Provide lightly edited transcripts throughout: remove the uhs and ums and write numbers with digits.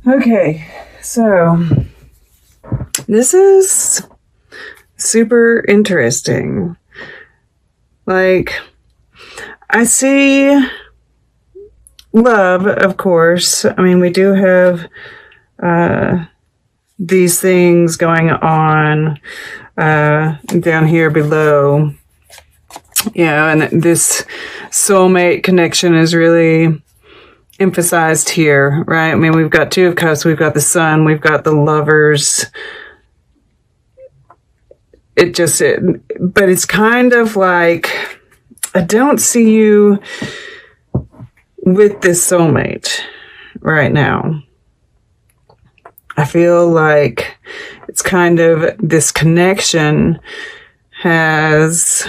Okay, so this is super interesting. Like, I see love, of course. I mean, we do have these things going on down here below. Yeah, and this soulmate connection is really emphasized here, right? I mean, we've got Two of Cups, we've got the Sun, we've got the Lovers. But it's kind of like, I don't see you with this soulmate right now. I feel like it's kind of this connection has,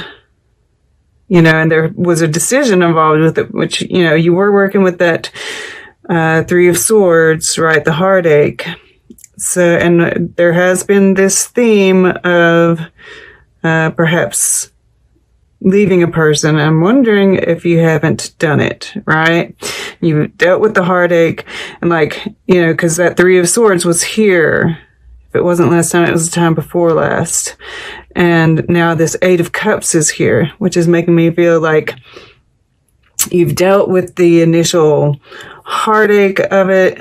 and there was a decision involved with it, which, you were working with that Three of Swords, right? The heartache. So, and there has been this theme of perhaps leaving a person. I'm wondering if you haven't done it, right? You've dealt with the heartache and because that Three of Swords was here. If it wasn't last time, it was the time before last. And now this Eight of Cups is here, which is making me feel like you've dealt with the initial heartache of it.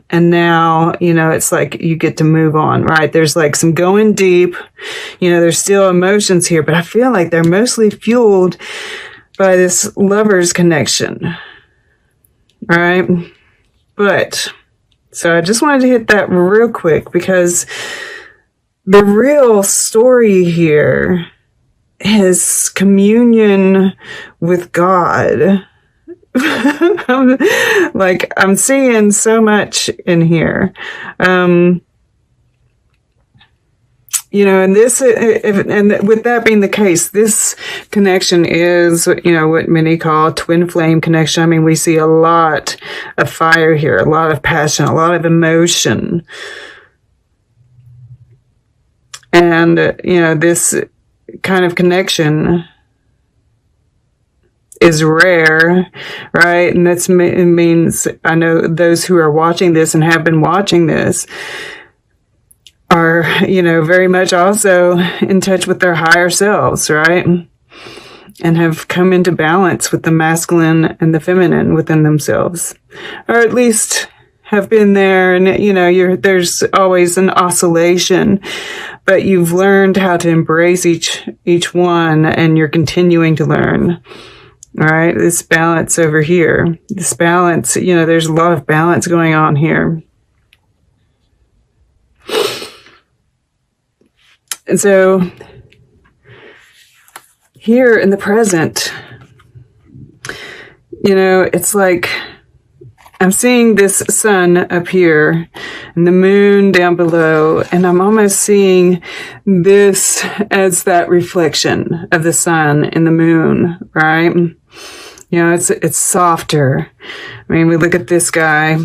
And now, it's like you get to move on, right? There's like some going deep, there's still emotions here, but I feel like they're mostly fueled by this lover's connection, right? But, so I just wanted to hit that real quick because the real story here is communion with God. I'm seeing so much in here. And this, and with that being the case, this connection is, what many call twin flame connection. I mean, we see a lot of fire here, a lot of passion, a lot of emotion. And, this kind of connection is rare, right? And it means, I know those who are watching this and have been watching this are, very much also in touch with their higher selves, right? And have come into balance with the masculine and the feminine within themselves, or at least have been there. And, there's always an oscillation, but you've learned how to embrace each one, and you're continuing to learn. All right, this balance over here, this balance, there's a lot of balance going on here. And so here in the present, it's like I'm seeing this sun up here and the moon down below, and I'm almost seeing this as that reflection of the sun in the moon, right? It's softer. I mean, we look at this guy,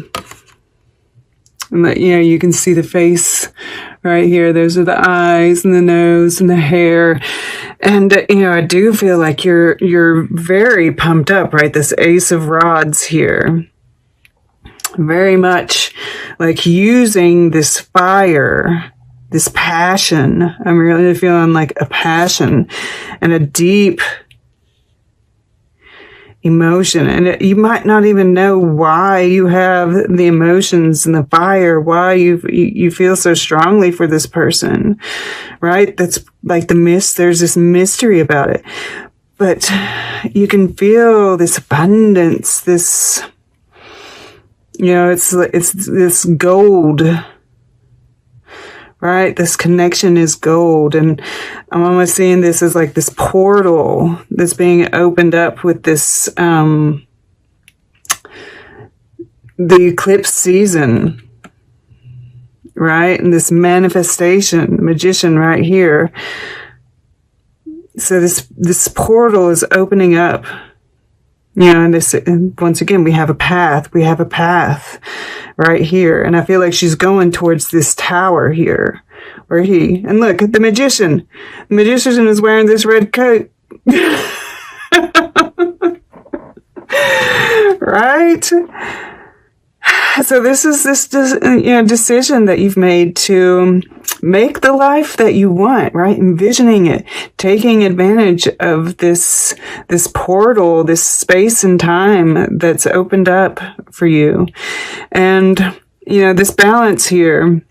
and you can see the face right here. Those are the eyes and the nose and the hair. And, I do feel like you're very pumped up, right? This Ace of Rods here. Very much like using this fire, this passion. I'm really feeling like a passion and a deep emotion. And you might not even know why you have the emotions and the fire, why you feel so strongly for this person, right? That's like there's this mystery about it. But you can feel this abundance, this, it's this gold, right? This connection is gold. And I'm almost seeing this as like this portal that's being opened up with this, the eclipse season, right? And this manifestation, magician right here. So this portal is opening up. And once again, we have a path right here. And I feel like she's going towards this tower here, and look at the magician. The magician is wearing this red coat. Right? So this is this decision that you've made to make the life that you want, right? Envisioning it, taking advantage of this portal, this space and time that's opened up for you. And, this balance here,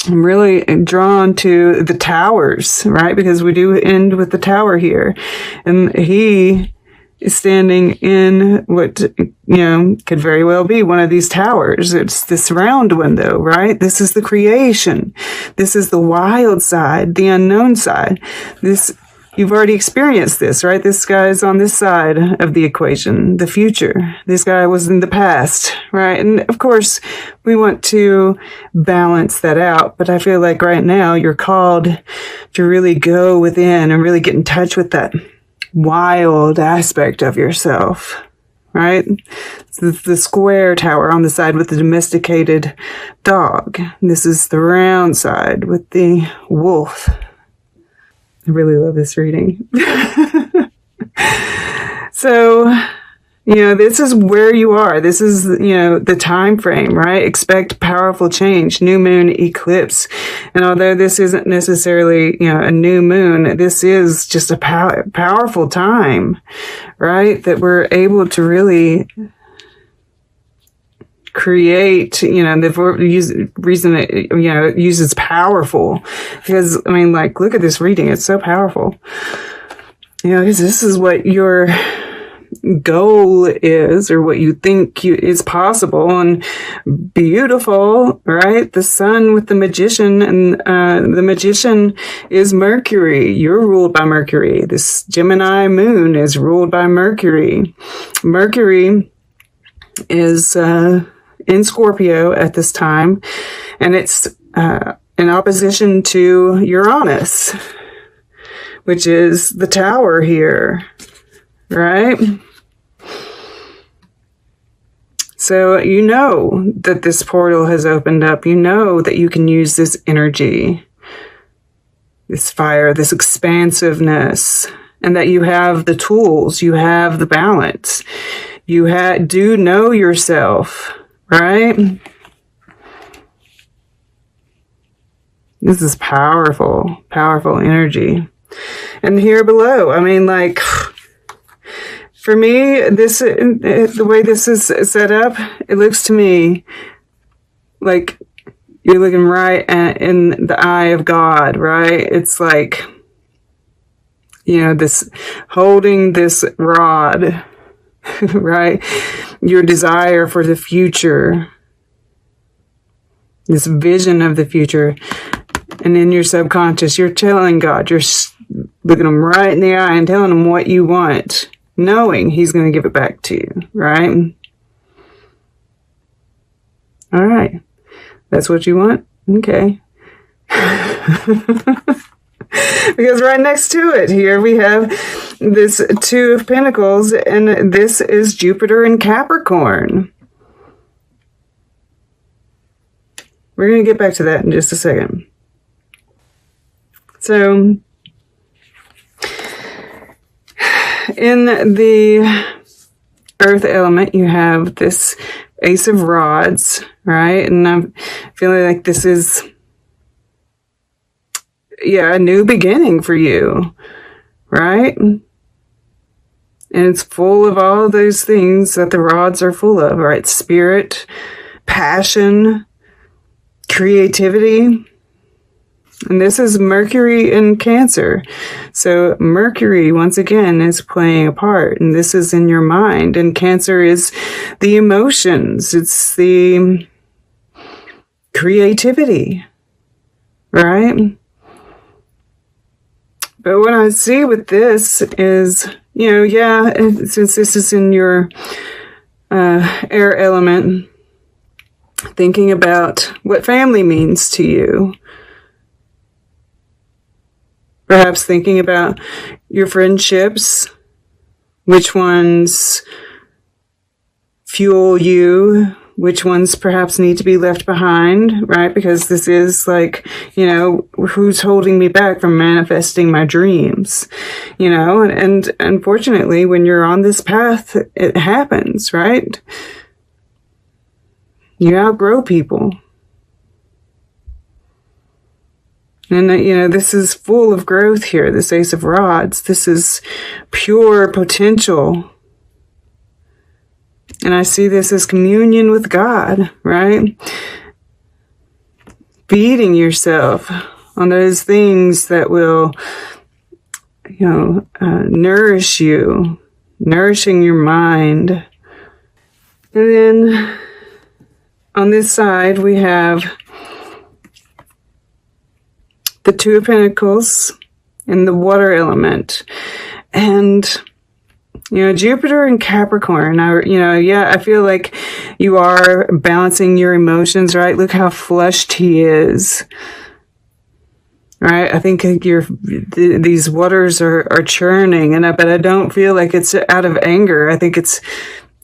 I'm really drawn to the towers, right? Because we do end with the tower here. And he is standing in what, could very well be one of these towers. It's this round window, right? This is the creation. This is the wild side, the unknown side. You've already experienced this, right? This guy is on this side of the equation, the future. This guy was in the past, right? And of course, we want to balance that out. But I feel like right now you're called to really go within and really get in touch with that wild aspect of yourself, right? It's the square tower on the side with the domesticated dog. This is the round side with the wolf. I really love this reading. So, this is where you are. This is, the time frame, right? Expect powerful change, new moon eclipse. And although this isn't necessarily, a new moon, this is just a powerful time, right? That we're able to really create, the reason it uses powerful, because, look at this reading. It's so powerful. Because this is what your goal is, or what you think is possible and beautiful, right? The sun with the magician, and the magician is Mercury. You're ruled by Mercury. This Gemini moon is ruled by Mercury. Mercury is in Scorpio at this time, and it's in opposition to Uranus, which is the tower here, right? So that this portal has opened up. That you can use this energy, this fire, this expansiveness, and that you have the tools, you have the balance. You do know yourself, right? This is powerful, powerful energy. And here below, for me, the way this is set up, it looks to me like you're looking right in the eye of God, right? It's like, this holding this rod, right? Your desire for the future, this vision of the future. And in your subconscious, you're telling God, you're looking him right in the eye and telling him what you want, knowing he's going to give it back to you, right? All right. That's what you want? Okay. Because right next to it here, we have this Two of Pentacles, and this is Jupiter in Capricorn. We're going to get back to that in just a second. So, in the earth element, you have this Ace of Rods, right? And I'm feeling like this is, a new beginning for you, right? And it's full of all those things that the rods are full of, right? Spirit, passion, creativity. And this is Mercury in Cancer. So Mercury, once again, is playing a part. And this is in your mind. And Cancer is the emotions. It's the creativity. Right? But what I see with this is, since this is in your air element, thinking about what family means to you. Perhaps thinking about your friendships, which ones fuel you, which ones perhaps need to be left behind, right? Because this is like, who's holding me back from manifesting my dreams, and unfortunately, when you're on this path, it happens, right? You outgrow people. And, this is full of growth here, this Ace of Rods. This is pure potential. And I see this as communion with God, right? Feeding yourself on those things that will, nourish you, nourishing your mind. And then on this side, we have the Two of Pentacles and the water element. And, Jupiter and Capricorn, I feel like you are balancing your emotions, right? Look how flushed he is. Right? I think these waters are churning, but I don't feel like it's out of anger. I think it's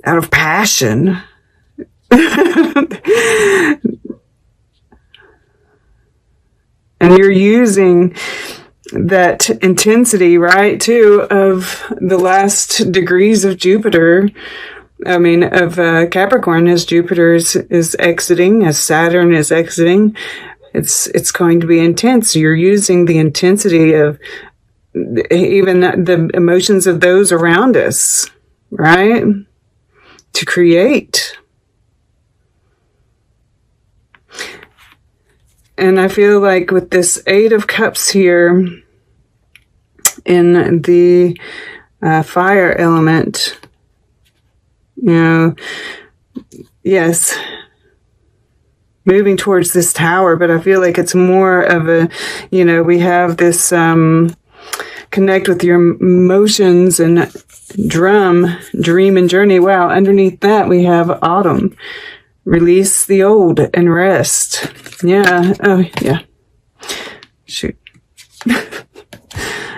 out of passion. And you're using that intensity, right, too, of the last degrees of Jupiter. Of Capricorn, as Jupiter is exiting, as Saturn is exiting. It's going to be intense. You're using the intensity of even the emotions of those around us, right, to create. And I feel like with this Eight of Cups here in the fire element, yes, moving towards this tower, but I feel like it's more of a, we have this connect with your emotions and dream and journey. Wow, underneath that we have autumn. Release the old and rest. Yeah. Oh, yeah. Shoot.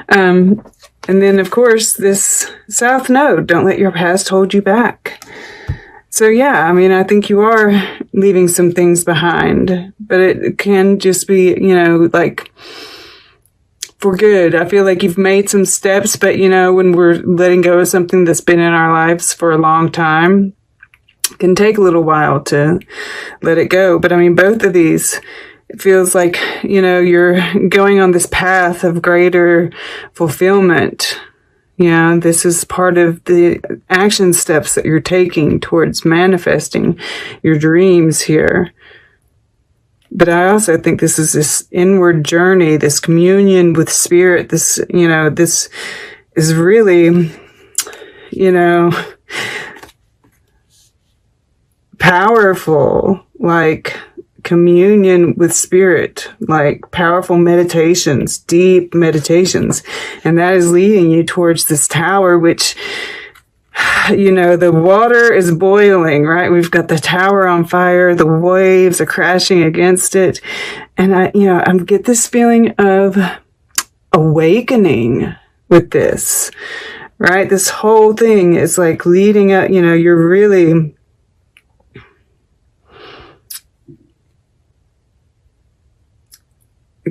And then, of course, this South Node. Don't let your past hold you back. So, yeah, I think you are leaving some things behind. But it can just be, for good. I feel like you've made some steps. But, when we're letting go of something that's been in our lives for a long time, can take a little while to let it go. But both of these, it feels like, you're going on this path of greater fulfillment. This is part of the action steps that you're taking towards manifesting your dreams here. But I also think this is this inward journey, this communion with spirit. This, this is really, powerful, like communion with spirit, like powerful meditations, deep meditations. And that is leading you towards this tower, which, the water is boiling, right? We've got the tower on fire. The waves are crashing against it. And I get this feeling of awakening with this, right? This whole thing is like leading up, you're really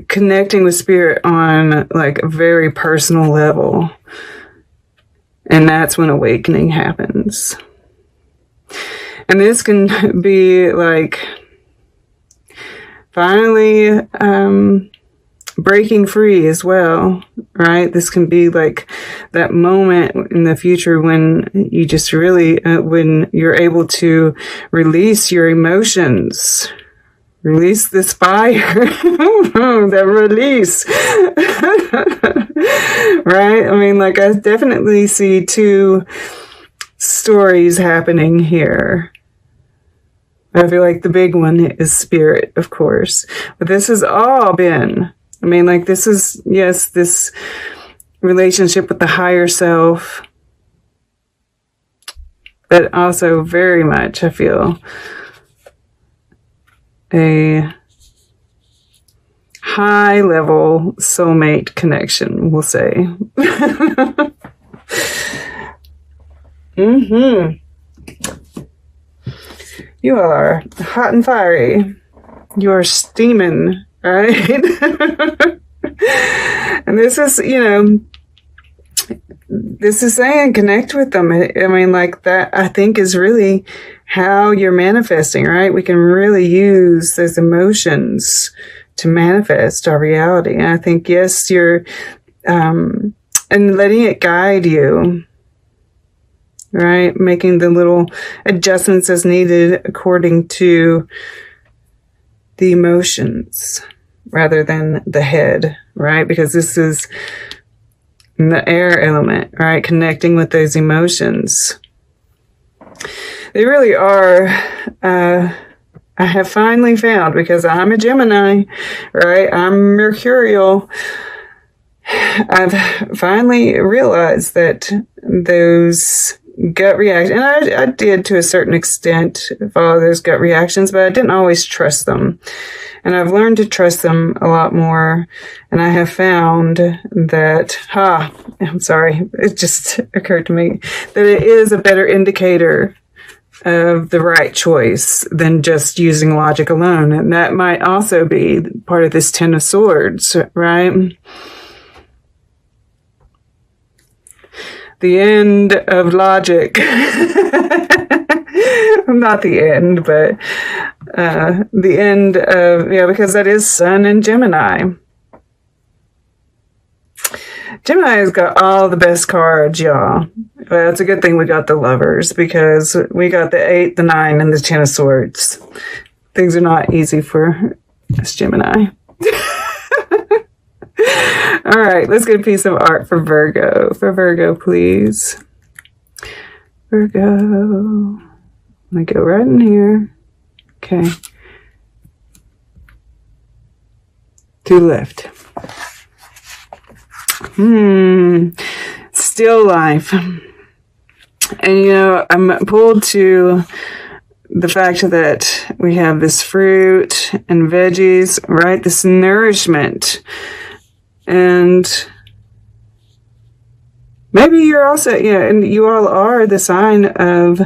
connecting with spirit on like a very personal level. And that's when awakening happens. And this can be like finally breaking free as well, right? This can be like that moment in the future when you just really, when you're able to release your emotions. Release this fire. That release. Right? I definitely see two stories happening here. I feel like the big one is spirit, of course. But this has all been, this is, yes, this relationship with the higher self. But also very much, I feel, a high level soulmate connection, we'll say. You are hot and fiery. You are steaming, right? And this is, this is saying connect with them. That I think is really how you're manifesting, right? We can really use those emotions to manifest our reality. And I think, yes, you're, and letting it guide you, right? Making the little adjustments as needed according to the emotions rather than the head, right? Because this is the air element, right? Connecting with those emotions. They really are, I have finally found, because I'm a Gemini, right? I'm Mercurial. I've finally realized that those gut reactions, and I did to a certain extent follow those gut reactions, but I didn't always trust them. And I've learned to trust them a lot more. And I have found that, I'm sorry, it just occurred to me that it is a better indicator of the right choice than just using logic alone. And that might also be part of this Ten of Swords, right? The end of logic. Not the end, but the end of, because that is Sun and Gemini. Gemini has got all the best cards, y'all. Well, it's a good thing we got the Lovers, because we got the 8, the 9, and the 10 of Swords. Things are not easy for us Gemini. All right, let's get a piece of art for Virgo. For Virgo, please. Virgo. I'm going to go right in here. Okay. To the left. Still life. And I'm pulled to the fact that we have this fruit and veggies, right? This nourishment. And maybe you're also, and you all are the sign of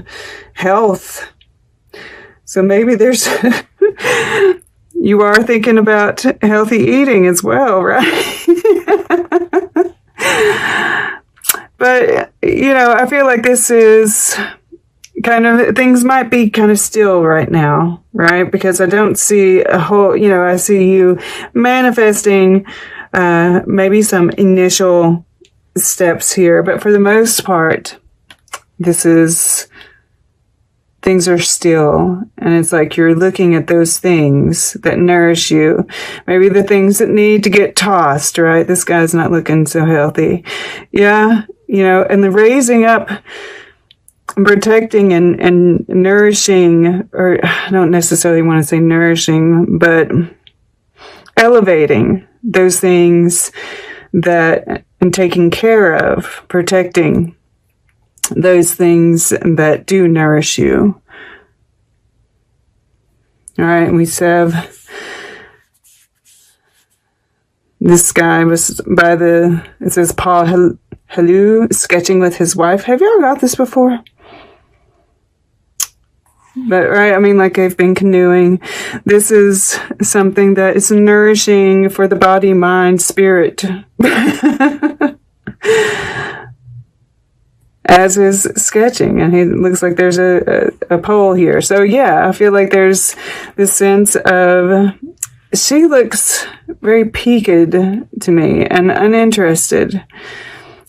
health. So maybe there's, you are thinking about healthy eating as well, right? But, I feel like this is kind of, things might be kind of still right now, right? Because I don't see a whole, I see you manifesting maybe some initial steps here. But for the most part, things are still. And it's like you're looking at those things that nourish you. Maybe the things that need to get tossed, right? This guy's not looking so healthy. Yeah. And the raising up, protecting and nourishing, or I don't necessarily want to say nourishing, but elevating those things and taking care of, protecting those things that do nourish you. All right, we have this guy was it says Paul Helou sketching with his wife. Have you ever got this before? But, right, like they've been canoeing. This is something that is nourishing for the body, mind, spirit. As is sketching. And it looks like there's a pole here. So, yeah, I feel like there's this sense of, she looks very peaked to me and uninterested.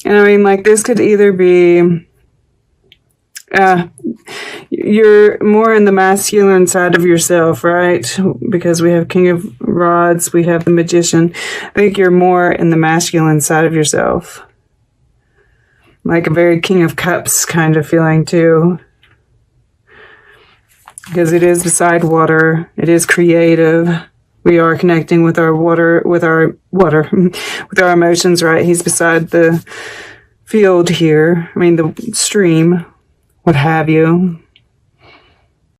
And this could either be, you're more in the masculine side of yourself, right? Because we have King of Rods, we have the Magician. I think you're more in the masculine side of yourself. Like a very King of Cups kind of feeling too. Because it is beside water. It is creative. We are connecting with our with our emotions, right? He's beside the field here. The stream, what have you.